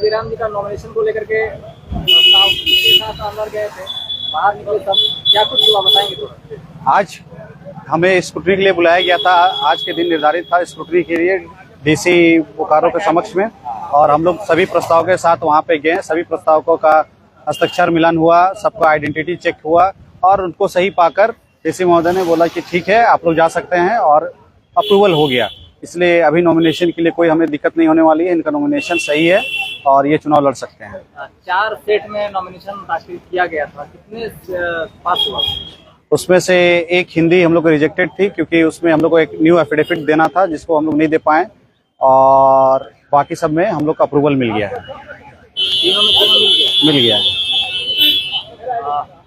राम जी का नॉमिनेशन को लेकर के प्रस्ताव के साथ अंदर गए थे, बाहर निकले तब क्या कुछ हुआ बताएंगे तो। आज हमें स्क्रूटनी के लिए बुलाया गया था। आज के दिन निर्धारित था स्क्रूटनी के लिए डीसी बोकारो के समक्ष में, और हम लोग सभी प्रस्ताव के साथ वहां पे गए। सभी प्रस्तावकों का हस्ताक्षर मिलन हुआ, सबका आइडेंटिटी चेक हुआ और उनको सही पाकर डीसी महोदय ने बोला कि ठीक है आप लोग जा सकते हैं, और अप्रूवल हो गया। इसलिए अभी नॉमिनेशन के लिए कोई हमें दिक्कत नहीं होने वाली है। इनका नॉमिनेशन सही है और ये चुनाव लड़ सकते हैं। 4 सेट में नॉमिनेशन दाखिल किया गया था, कितने पास हुआ? उसमें से एक हिंदी हम लोग को रिजेक्टेड थी, क्योंकि उसमें हम लोग को एक न्यू एफिडेविट देना था जिसको हम लोग नहीं दे पाए, और बाकी सब में हम लोग का अप्रूवल मिल गया है। तीनों में मिल गया है।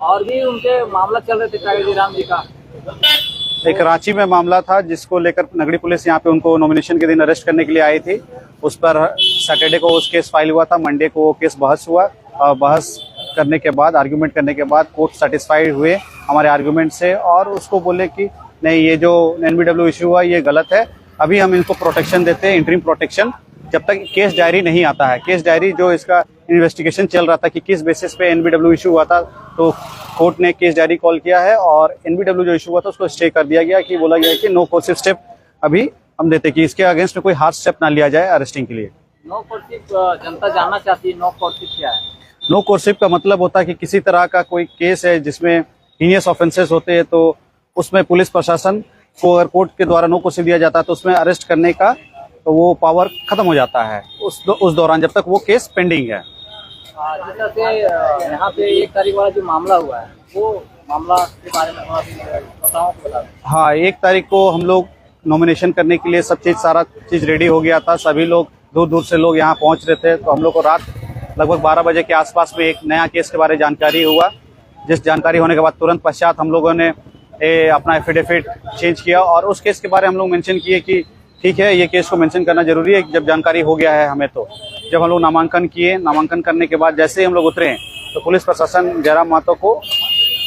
और भी उनके मामला चल रहे थे टाइगर राम जी का। एक रांची में मामला था जिसको लेकर नगरी पुलिस यहाँ पे उनको नॉमिनेशन के दिन अरेस्ट करने के लिए आई थी। उस पर सैटरडे को उस केस फाइल हुआ था, मंडे को वो केस बहस हुआ, और बहस करने के बाद आर्ग्यूमेंट करने के बाद कोर्ट सेटिस्फाइड हुए हमारे आर्ग्यूमेंट से, और उसको बोले कि नहीं ये जो NBW इशू हुआ ये गलत है। अभी हम इनको प्रोटेक्शन देते हैं, इंटरिम प्रोटेक्शन, जब तक केस डायरी नहीं आता है। केस डायरी जो इसका इन्वेस्टिगेशन चल रहा था कि किस बेसिस पे NBW इशू हुआ था, तो कोर्ट ने केस डायरी कॉल किया है और NBW जो इशू हुआ था उसको स्टे कर दिया गया, कि बोला गया कि नो कोर्सिव स्टेप अभी हम देते कि इसके अगेंस्ट में कोई हार्ड स्टेप ना लिया जाए अरेस्टिंग के लिए। नो कोर्सिव जनता जानना चाहती है, नो कोर्सिव क्या है? नो कोर्सिव का मतलब होता है कि किसी तरह का कोई केस है जिसमें हीनियस ऑफेंसेस होते हैं, तो उसमें पुलिस प्रशासन को अगर कोर्ट के द्वारा नो कोर्सिव दिया जाता है तो उसमें अरेस्ट करने का तो वो पावर खत्म हो जाता है उस दौरान, जब तक वो केस पेंडिंग है। जैसे यहाँ पे 1 तारीख वाला जो मामला हुआ है, वो मामला के बारे में बताओ। हाँ, 1 तारीख को हम लोग नॉमिनेशन करने के लिए सब चीज सारा चीज रेडी हो गया था। सभी लोग दूर दूर से लोग यहाँ पहुँच रहे थे, तो हम लोग को रात लगभग 12 बजे के आसपास में एक नया केस के बारे में जानकारी हुआ। जिस जानकारी होने के बाद तुरंत पश्चात हम लोगों ने अपना एफिडेविट चेंज किया, और उस केस के बारे में हम लोग मेंशन किए कि ठीक है ये केस को मेंशन करना जरूरी है जब जानकारी हो गया है हमें। तो जब हम लोग नामांकन किए, नामांकन करने के बाद जैसे ही हम लोग उतरे तो पुलिस प्रशासन जयराम महतो को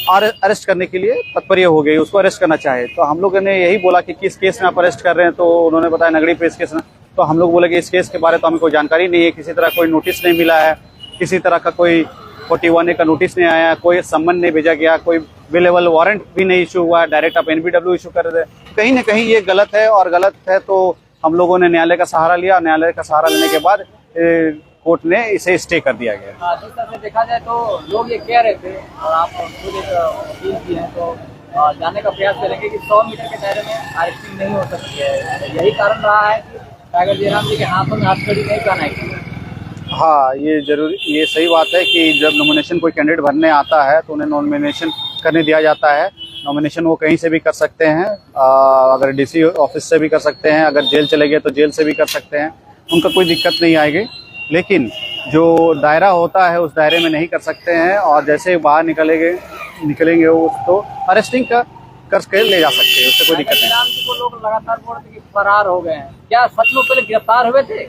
अरेस्ट करने के लिए तत्पर हो गई, उसको अरेस्ट करना चाहे। तो हम लोगों ने यही बोला कि किस केस में आप अरेस्ट कर रहे हैं, तो उन्होंने बताया नगरी प्रेस केस में। तो हम लोग बोले कि इस केस के बारे में तो हमें कोई जानकारी नहीं है, किसी तरह कोई नोटिस नहीं मिला है, किसी तरह का कोई 41A का नोटिस नहीं आया, कोई सम्मन नहीं भेजा गया, कोई बिलेबल वारंट भी नहीं इशू हुआ, डायरेक्ट आप NBW इशू कर रहे थे। कहीं ना कहीं ये गलत है, और गलत है तो हम लोगों ने न्यायालय का सहारा लिया। न्यायालय का सहारा लेने के बाद कोर्ट ने इसे स्टे कर दिया गया। जिस तरह से देखा जाए तो लोग ये कह रहे थे, और आप खुद एक वकील भी हैं, तो जानने का प्रयास करेंगे कि 100 मीटर के दायरे में अरेस्टिंग नहीं हो सकती है। यही कारण रहा है कि टाइगर जयराम जी के हाथों में हथकड़ी नहीं पहनाई गई। हाँ, ये सही बात है कि जब नॉमिनेशन कोई कैंडिडेट भरने आता है तो उन्हें नॉमिनेशन करने दिया जाता है। नॉमिनेशन वो कहीं से भी कर सकते हैं, अगर DC ऑफिस से भी कर सकते हैं, अगर जेल चले गए तो जेल से भी कर सकते हैं, उनका कोई दिक्कत नहीं आएगी। लेकिन जो दायरा होता है उस दायरे में नहीं कर सकते हैं, और जैसे बाहर निकलेंगे वो तो अरेस्टिंग करके ले जा सकते हैं, उससे कोई दिक्कत नहीं। राम जी को लोग लगातार बोल रहे थे कि फरार हो गए हैं, क्या सच में पहले गिरफ्तार हुए थे?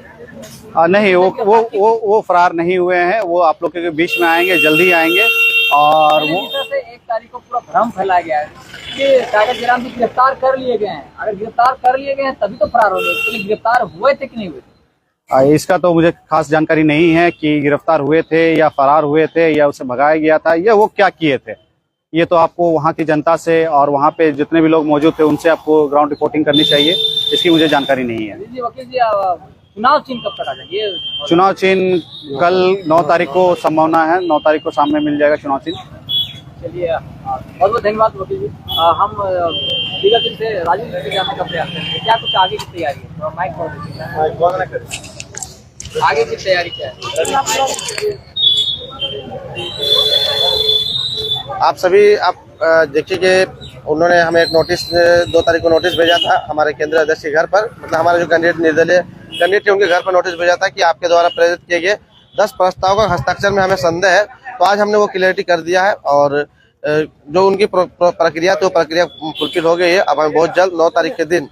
नहीं, वो फरार नहीं हुए हैं, वो आप लोग के बीच में आएंगे, जल्दी आएंगे। और वो 1 तारीख को पूरा भ्रम फैलाया गया है कि टाइगर जयराम जी गिरफ्तार कर लिए गए हैं। अगर गिरफ्तार कर लिए गए हैं तभी तो फरार हो गए, तो गिरफ्तार हुए थे कि नहीं हुए थे? इसका तो मुझे खास जानकारी नहीं है कि गिरफ्तार हुए थे या फरार हुए थे या उसे भगाया गया था या वो क्या किए थे। ये तो आपको वहाँ की जनता से और वहाँ पे जितने भी लोग मौजूद थे उनसे आपको ग्राउंड रिपोर्टिंग करनी चाहिए, इसकी मुझे जानकारी नहीं है। जी वकील जी, चुनाव चिन्ह कब तक आ जाएंगे? चुनाव चिन्ह कल 9 तारीख को संभावना है, 9 तारीख को सामने मिल जाएगा चुनाव चिन्ह। चलिए, बहुत बहुत धन्यवाद वकील जी। हम लीगल टीम से राजीव जी से जानने का प्रयास करेंगे क्या कुछ आगे की तैयारी है। माइक आगे की तैयारी क्या है? आप देखिए कि उन्होंने हमें एक नोटिस 2 तारीख को नोटिस भेजा था हमारे केंद्रीय अध्यक्ष के घर पर, मतलब हमारे जो कैंडिडेट निर्दलीय कैंडिडेट थे उनके घर पर नोटिस भेजा था कि आपके द्वारा प्रेरित किए गए 10 प्रस्तावों का हस्ताक्षर में हमें संदेह है। तो आज हमने वो क्लियरिटी कर दिया है, और जो उनकी प्रक्रिया थी वो प्रक्रिया फुलफिल हो गई है। अब हमें बहुत जल्द 9 तारीख के दिन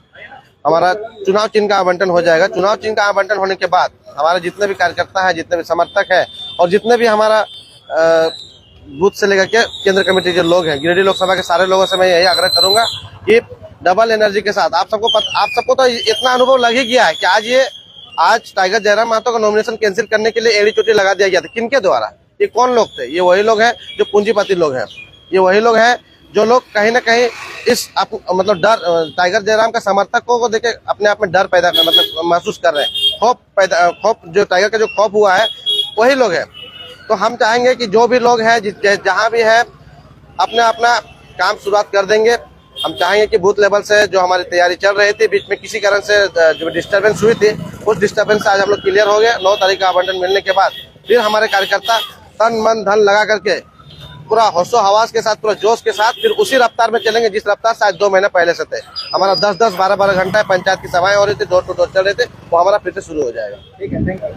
हमारा चुनाव चिन्ह का आवंटन हो जाएगा। चुनाव चिन्ह का आवंटन होने के बाद हमारे जितने भी कार्यकर्ता हैं, जितने भी समर्थक हैं, और जितने भी हमारा बूथ से लेकर के केंद्र कमेटी के लोग हैं, गिरिडीह लोकसभा के सारे लोगों से मैं यही आग्रह करूंगा कि डबल एनर्जी के साथ आप सबको तो इतना अनुभव लग ही गया है कि आज ये आज टाइगर जयराम महतो का नॉमिनेशन कैंसिल करने के लिए एड़ी चोटी लगा दिया गया था। किनके द्वारा? ये कौन लोग थे? ये वही लोग हैं जो पूंजीपति लोग हैं। ये वही लोग हैं जो लोग कहीं ना कहीं इस मतलब डर, टाइगर जयराम का समर्थकों को देखे अपने आप में डर पैदा कर, मतलब महसूस कर रहे हैं। खौफ जो टाइगर का जो खौफ हुआ है वही लोग हैं। तो हम चाहेंगे कि जो भी लोग हैं जहाँ भी है अपना काम शुरुआत कर देंगे। हम चाहेंगे कि बूथ लेवल से जो हमारी तैयारी चल रही थी, बीच में किसी कारण से जो डिस्टर्बेंस हुई थी, उस डिस्टर्बेंस से आज हम लोग क्लियर हो गए। 9 तारीख का आवंटन मिलने के बाद फिर हमारे कार्यकर्ता तन मन धन लगा करके पूरा होशो हवास के साथ, पूरा जोश के साथ फिर उसी रफ्तार में चलेंगे जिस रफ्तार से आज 2 महीने पहले से थे। हमारा 10-10, 12-12 घंटा पंचायत की सभाएं हो रही थी, डोर टू डोर चल रहे थे, वो हमारा फिर से शुरू हो जाएगा। ठीक है, थैंक यू।